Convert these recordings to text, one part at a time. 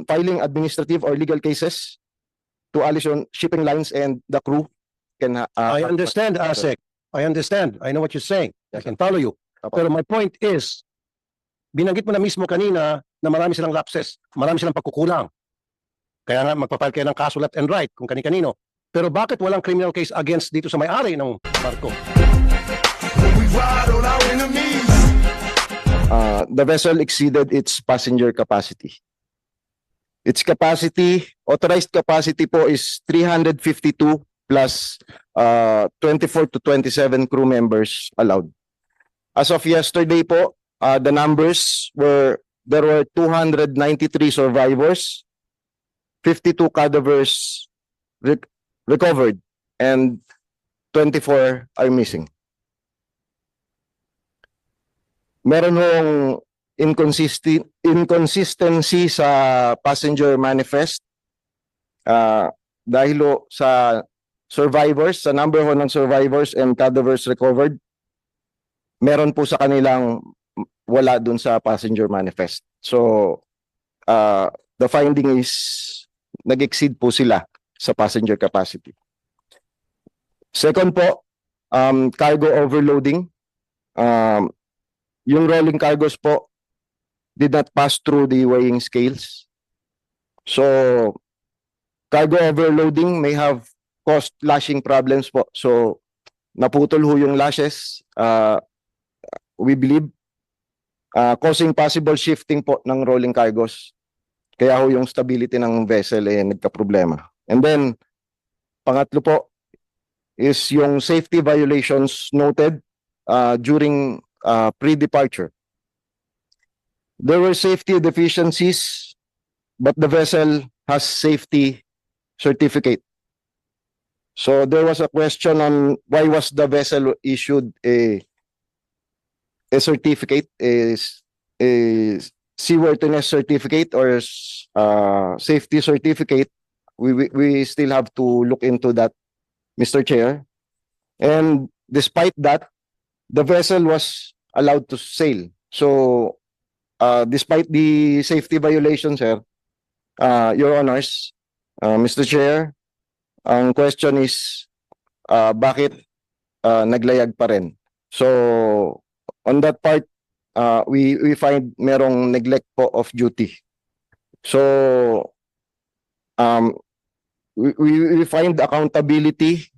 filing administrative or legal cases to Allison Shipping Lines and the crew can I understand, ASEC. I understand. I know what you're saying. I can follow you. Apo. Pero my point is, binanggit mo na mismo kanina na marami silang lapses, marami silang pagkukulang. Kaya nga magpapile kayo ng kaso left and right kung kani-kanino. Pero bakit walang criminal case against dito sa may-ari ng barko? The vessel exceeded its passenger capacity. Its capacity, authorized capacity po is 352 plus 24 to 27 crew members allowed. As of yesterday po, the numbers were, there were 293 survivors, 52 cadavers recovered, and 24 are missing. Meron hong inconsistency sa passenger manifest dahil ho sa survivors, sa number ho ng survivors and cadavers recovered, meron po sa kanilang wala dun sa passenger manifest. So, the finding is nag-exceed po sila sa passenger capacity. Second po, cargo overloading. Yung rolling cargos po did not pass through the weighing scales. So, cargo overloading may have caused lashing problems po. So, naputol ho yung lashes, we believe, causing possible shifting po ng rolling cargos. Kaya ho yung stability ng vessel nagka-problema. And then, pangatlo po is yung safety violations noted during pre-departure. There were safety deficiencies, but the vessel has safety certificate. So there was a question on why was the vessel issued a certificate, a seaworthiness certificate or safety certificate. We still have to look into that, Mr. Chair. And despite that, the vessel was allowed to sail. So, despite the safety violations, sir, Your Honors, Mr. Chair, ang question is, bakit naglayag pa rin? So, on that part, we find merong neglect po of duty. So, we find accountability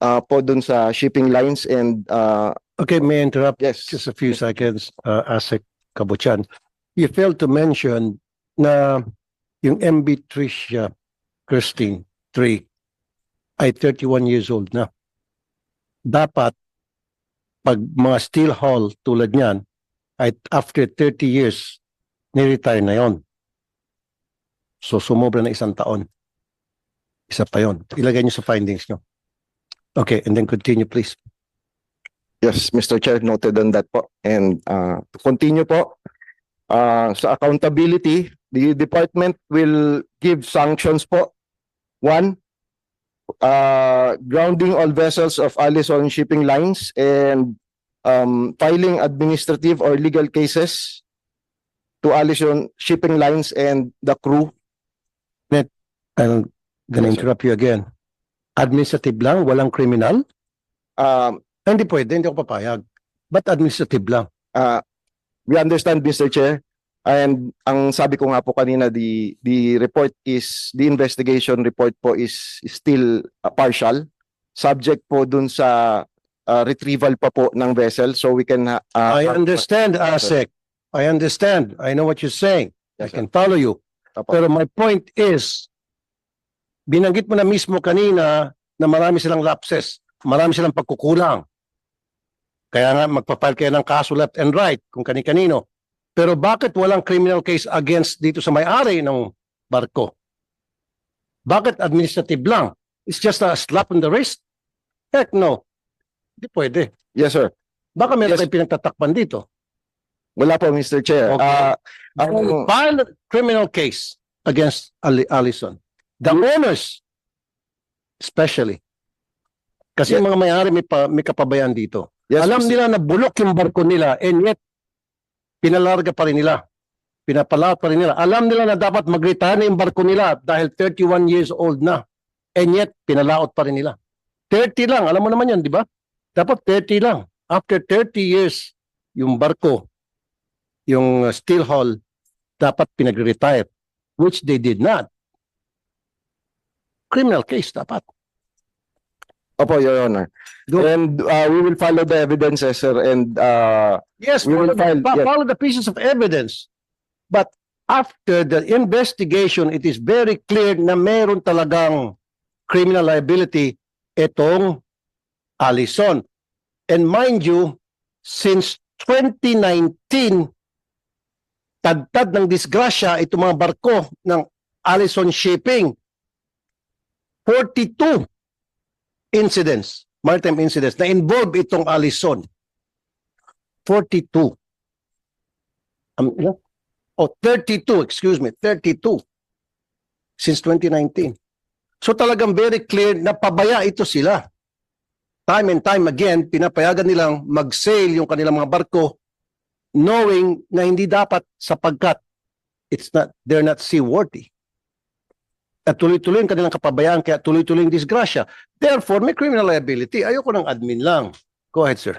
po dun sa shipping lines and Okay, may I interrupt? yes. Just a few seconds, ASEC Kabuchan. You failed to mention na yung MB Tricia Christine 3 ay 31 years old na. Dapat, pag mga steel hull tulad niyan, ay after 30 years, ni-retire na yon. So, sumobra na 1 taon. Isa pa yon. Ilagay niyo sa findings niyo. Okay, and then continue, please. Yes, Mr. Chair, noted on that po. And to continue po, sa accountability, the department will give sanctions po. 1, grounding all vessels of Allison Shipping Lines and filing administrative or legal cases to Allison Shipping Lines and the crew. I'm gonna interrupt you again. Administrative lang, walang criminal? Hindi pwede, hindi ako papayag. But administrative lang. We understand, Mr. Chair, and ang sabi ko nga po kanina, the report is, the investigation report po is still partial, subject po dun sa retrieval pa po ng vessel, so we can I understand, ASEC. I understand. I know what you're saying. Yes, I can follow you. Apo. Pero my point is, binanggit mo na mismo kanina na marami silang lapses, marami silang pagkukulang. Kaya nga magpapile kayo ng kaso left and right kung kani-kanino. Pero bakit walang criminal case against dito sa may-ari ng barko? Bakit administrative lang? It's just a slap on the wrist? Heck no. Hindi pwede. Yes, sir. Baka meron Yes. tayong pinagtatakpan dito. Wala po, Mr. Chair. Okay. File a criminal case against Allison. The owners, especially. Kasi Yeah. yung mga may-ari may kapabayan dito. Yes, Alam Mr. nila na bulok yung barko nila and yet pinalarga pa rin nila. pinapalaot pa rin nila. Alam nila na dapat mag-retire na yung barko nila dahil 31 years old na. And yet, pinalaot pa rin nila. 30 lang, alam mo naman yan, di ba? Dapat 30 lang. After 30 years, yung barko, yung steel hull, dapat pinag-retire, which they did not. Criminal case dapat. Opo, Your Honor. Good. And we will follow the evidences, sir, and Yes, We will file, yes. follow the pieces of evidence. But after the investigation, it is very clear na meron talagang criminal liability itong Allison. And mind you, since 2019, tagtad ng disgrasya itong mga barko ng Allison Shipping. 42 incidents, maritime incidents na involve itong Allison. 42. Oh, 32, excuse me, 32 since 2019. So talagang very clear na pabaya ito sila. Time and time again, pinapayagan nilang mag-sail yung kanilang mga barko knowing na hindi dapat sapagkat they're not seaworthy. At tuloy-tuloy yung kanilang kapabayaan kaya tuloy-tuloy yung disgrasya. Therefore, may criminal liability. Ayoko ng admin lang. Go ahead, sir.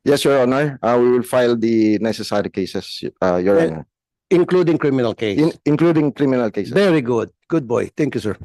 yes, Your Honor, we will file the necessary cases, Your Eh, Honor, Including criminal case. including criminal cases. Very good. Good boy. Thank you, sir.